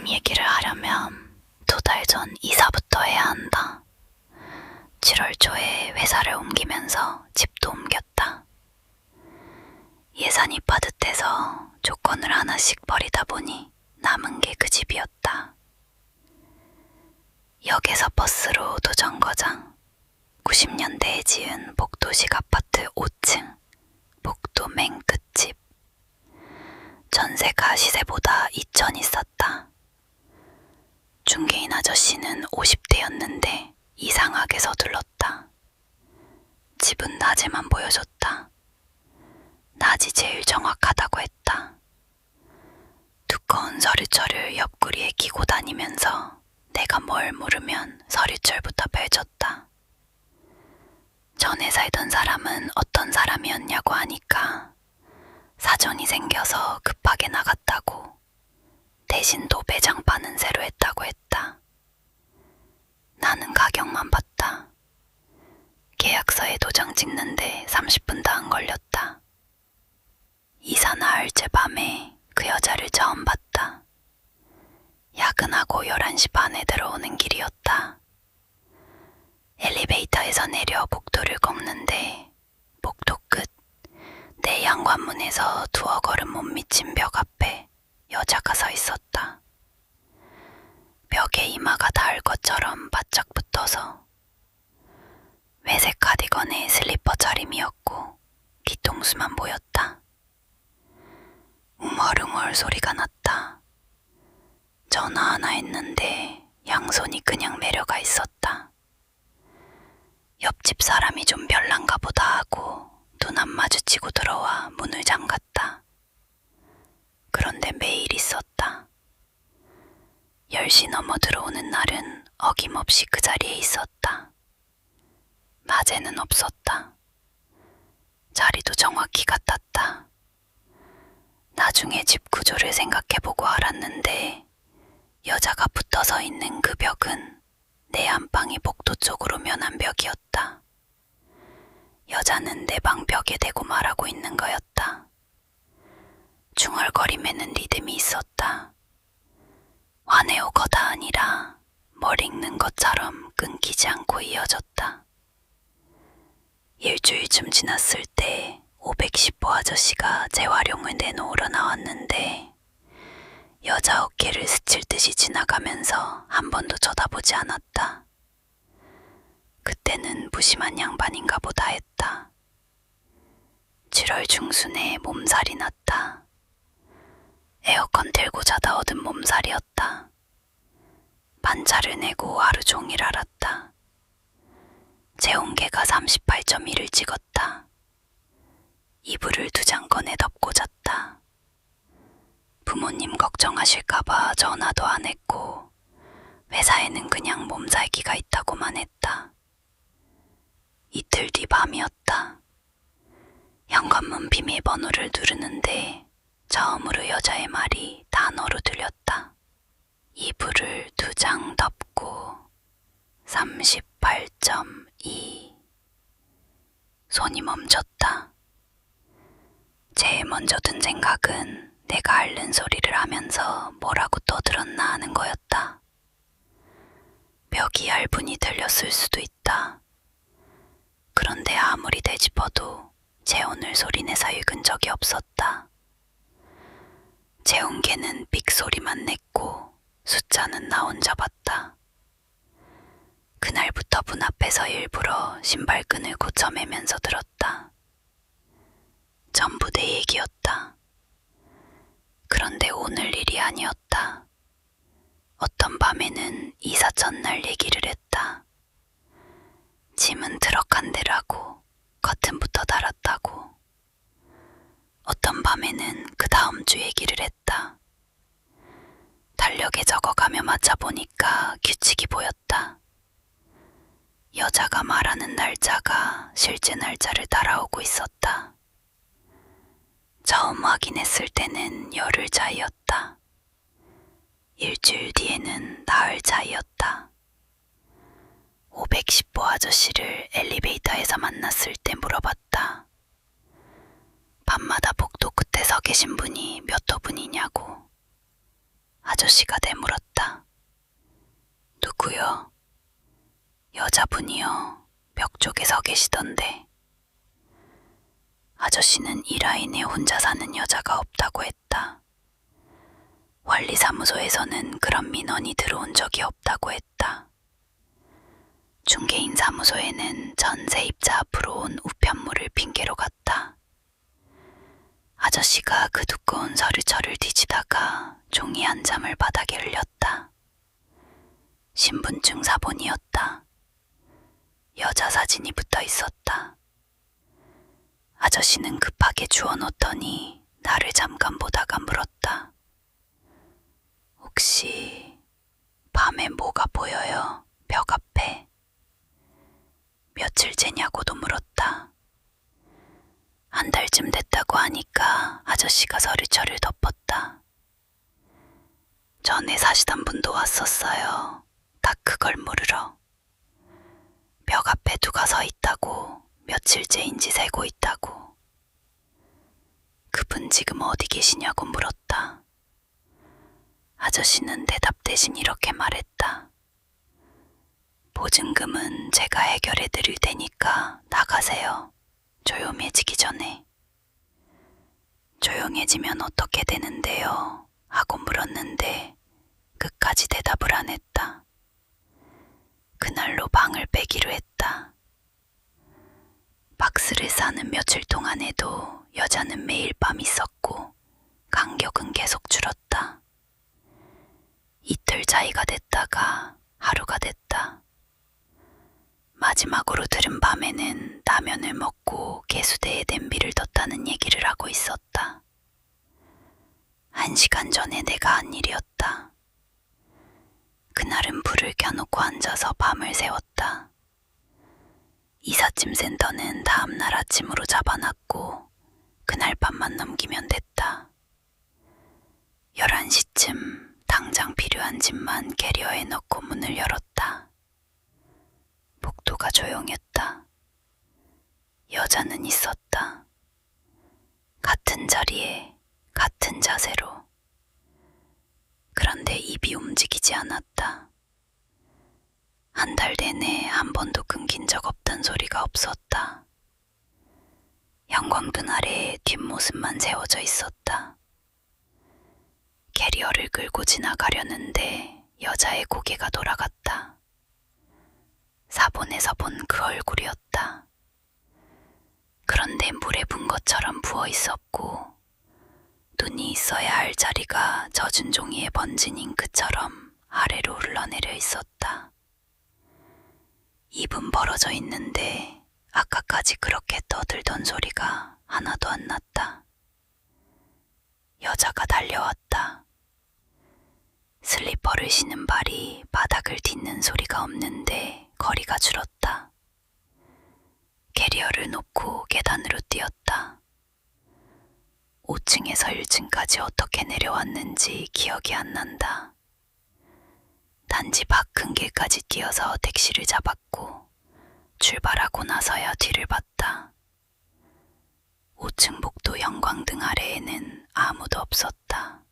다음 얘기를 하려면 2달 전 이사부터 해야 한다. 7월 초에 회사를 옮기면서 집도 옮겼다. 예산이 빠듯해서 조건을 하나씩 버리다 보니 남은 게 그 집이었다. 역에서 버스로 도정거장, 90년대에 지은 복도식 아파트 5층, 복도 맨 끝집. 전세가 시세보다 2천 있었다. 중개인 아저씨는 50대였는데 이상하게 서둘렀다. 집은 낮에만 보여줬다. 낮이 제일 정확하다고 했다. 두꺼운 서류철을 옆구리에 끼고 다니면서 내가 뭘 물으면 서류철부터 펼쳤다. 전에 살던 사람은 어떤 사람이었냐고 하니까 사정이 생겨서 급하게 나갔다고, 대신 도배장판은 새로 했다고 했다. 나는 가격만 봤다. 계약서에 도장 찍는데 30분도 안 걸렸다. 이사 나흘째 밤에 그 여자를 처음 봤다. 야근하고 11시 반에 들어오는 길이었다. 엘리베이터에서 내려 복도를 걷는데 복도 끝, 내 현관문에서 두어 걸음 못 미친 벽 앞에 여자가 서 있었다. 벽에 이마가 닿을 것처럼 바짝 붙어서. 회색 카디건에 슬리퍼 차림이었고 뒤통수만 보였다. 웅얼웅얼 소리가 났다. 전화 하나 했는데 양손이 그냥 내려가 있었다. 옆집 사람이 좀 별난가 보다 하고 눈 안 마주치고 들어와 문을 잠갔다. 그런데 매일 있었다. 10시 넘어 들어오는 날은 어김없이 그 자리에 있었다. 낮에는 없었다. 자리도 정확히 같았다. 나중에 집 구조를 생각해보고 알았는데 여자가 붙어서 있는 그 벽은 내 안방이 복도 쪽으로 면한 벽이었다. 여자는 내 방 벽에 대고 말하고 있는 거였다. 중얼거림에는 리듬이 있었다. 화내오거다 아니라 뭘 읽는 것처럼 끊기지 않고 이어졌다. 일주일쯤 지났을 때 510호 아저씨가 재활용을 내놓으러 나왔는데 여자 어깨를 스칠 듯이 지나가면서 한 번도 쳐다보지 않았다. 그때는 무심한 양반인가 보다 했다. 7월 중순에 몸살이 났다. 에어컨 틀고 자다 얻은 몸살이었다. 반차를 내고 하루 종일 앓았다. 체온계가 38.1을 찍었다. 이불을 2장 꺼내 덮고 잤다. 부모님 걱정하실까봐 전화도 안 했고 회사에는 그냥 몸살기가 있다고만 했다. 이틀 뒤 밤이었다. 현관문 비밀번호를 누르는데 처음으로 여자의 말이 단어로 들렸다. 이불을 2장 덮고 38.2. 손이 멈췄다. 제일 먼저 든 생각은 내가 앓는 소리를 하면서 뭐라고 떠들었나 하는 거였다. 벽이 얇으니 들렸을 수도 있다. 그런데 아무리 되짚어도 재온을 소리내서 읽은 적이 없었다. 재온계는 삑 소리만 냈고 숫자는 나 혼자 봤다. 그날부터 문 앞에서 일부러 신발끈을 고쳐매면서 들었다. 전부 내 얘기였다. 그런데 오늘 일이 아니었다. 어떤 밤에는 이사 전날 얘기를 했다. 짐은 트럭 한 대라고, 커튼부터 달았다고. 어떤 밤에는 그 다음 주 얘기를 했다. 달력에 적어가며 맞춰보니까 규칙이 보였다. 여자가 말하는 날짜가 실제 날짜를 따라오고 있었다. 처음 확인했을 때는 열흘 차이였다. 일주일 뒤에는 나흘 차이였다. 510호 아저씨를 엘리베이터에서 만났을 때 물어봤다. 밤마다 복도 끝에 서 계신 분이 몇 호분이냐고. 아저씨가 되물었다. 누구요? 여자분이요. 벽 쪽에 서 계시던데. 아저씨는 이 라인에 혼자 사는 여자가 없다고 했다. 관리사무소에서는 그런 민원이 들어온 적이 없다고 했다. 중개인 사무소에는 전 세입자 앞으로 온 우편물을 핑계로 갔다. 아저씨가 그 두꺼운 서류철을 뒤지다가 종이 한 장을 바닥에 흘렸다. 신분증 사본이었다. 여자 사진이 붙어 있었다. 아저씨는 급하게 주워놓더니 나를 잠깐 보다가 물었다. 혹시 밤에 뭐가 보여요? 벽 앞에. 며칠째냐고도 물었다. 한 달쯤 됐다고 하니까 아저씨가 서류철을 덮었다. 전에 사시던 분도 왔었어요. 다 그걸 물으러. 벽 앞에 누가 서 있다고, 며칠째인지 세고 있다고. 그분 지금 어디 계시냐고 물었다. 아저씨는 대답 대신 이렇게 말했다. 보증금은 제가 해결해 드릴 테니까 나가세요. 조용해지기 전에. 조용해지면 어떻게 되는데요? 하고 물었는데 끝까지 대답을 안 했다. 그날로 방을 빼기로 했다. 박스를 싸는 며칠 동안에도 여자는 매일 밤 있었고 간격은 계속 줄었다. 이틀 차이가 됐다가 하루가 됐다. 마지막으로 들은 밤에는 라면을 먹고 개수대에 냄비를 뒀다는 얘기를 하고 있었다. 1시간 전에 내가 한 일이었다. 그날은 불을 켜놓고 앉아서 밤을 새웠다. 이삿짐 센터는 다음날 아침으로 잡아놨고 그날 밤만 넘기면 됐다. 11시쯤 당장 필요한 짐만 캐리어에 넣고 문을 열었다. 복도가 조용했다. 여자는 있었다. 같은 자리에, 같은 자세로. 그런데 입이 움직이지 않았다. 한 달 내내 한 번도 끊긴 적 없던 소리가 없었다. 형광등 아래에 뒷모습만 세워져 있었다. 캐리어를 끌고 지나가려는데 여자의 고개가 돌아갔다. 사본에서 본 그 얼굴이었다. 그런데 물에 분 것처럼 부어 있었고 눈이 있어야 할 자리가 젖은 종이에 번진 잉크처럼 아래로 흘러내려 있었다. 입은 벌어져 있는데 아까까지 그렇게 떠들던 소리가 하나도 안 났다. 여자가 달려왔다. 슬리퍼를 신은 발이 바닥을 딛는 소리가 없는데 거리가 줄었다. 캐리어를 놓고 계단으로 뛰었다. 5층에서 1층까지 어떻게 내려왔는지 기억이 안 난다. 단지 밖 큰 길까지 뛰어서 택시를 잡았고 출발하고 나서야 뒤를 봤다. 5층 복도 형광등 아래에는 아무도 없었다.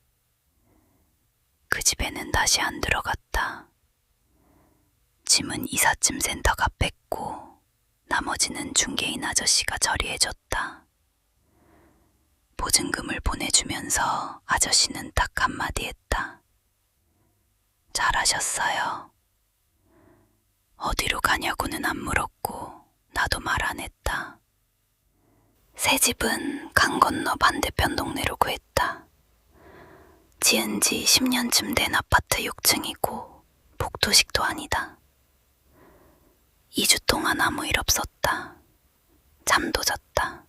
그 집에는 다시 안 들어갔다. 짐은 이삿짐 센터가 뺐고 나머지는 중개인 아저씨가 처리해줬다. 보증금을 보내주면서 아저씨는 딱 한마디 했다. 잘하셨어요. 어디로 가냐고는 안 물었고 나도 말 안 했다. 새 집은 강 건너 반대편 동네로 구했다. 지은 지 10년쯤 된 아파트 6층이고 복도식도 아니다. 2주 동안 아무 일 없었다. 잠도 잤다.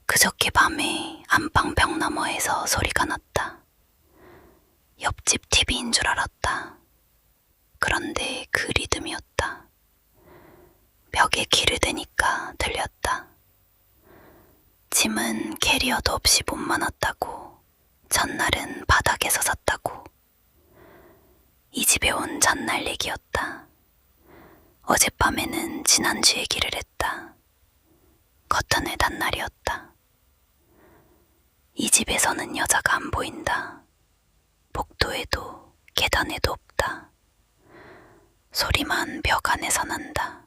그저께 밤에 안방 벽 너머에서 소리가 났다. 옆집 TV인 줄 알았다. 그런데 그 리듬이었다. 벽에 귀를 대니까 들렸다. 짐은 캐리어도 없이 못 많았다고, 전날은 바닥에서 샀다고. 이 집에 온 전날 얘기였다. 어젯밤에는 지난주 얘기를 했다. 커튼을 단 날이었다. 이 집에서는 여자가 안 보인다. 복도에도 계단에도 없다. 소리만 벽 안에서 난다.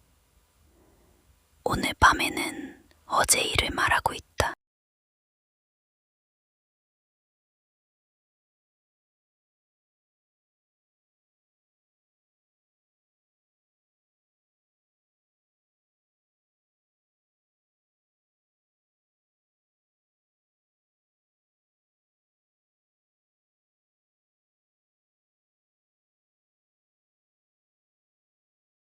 오늘 밤에는 어제 일을 말하고 있다.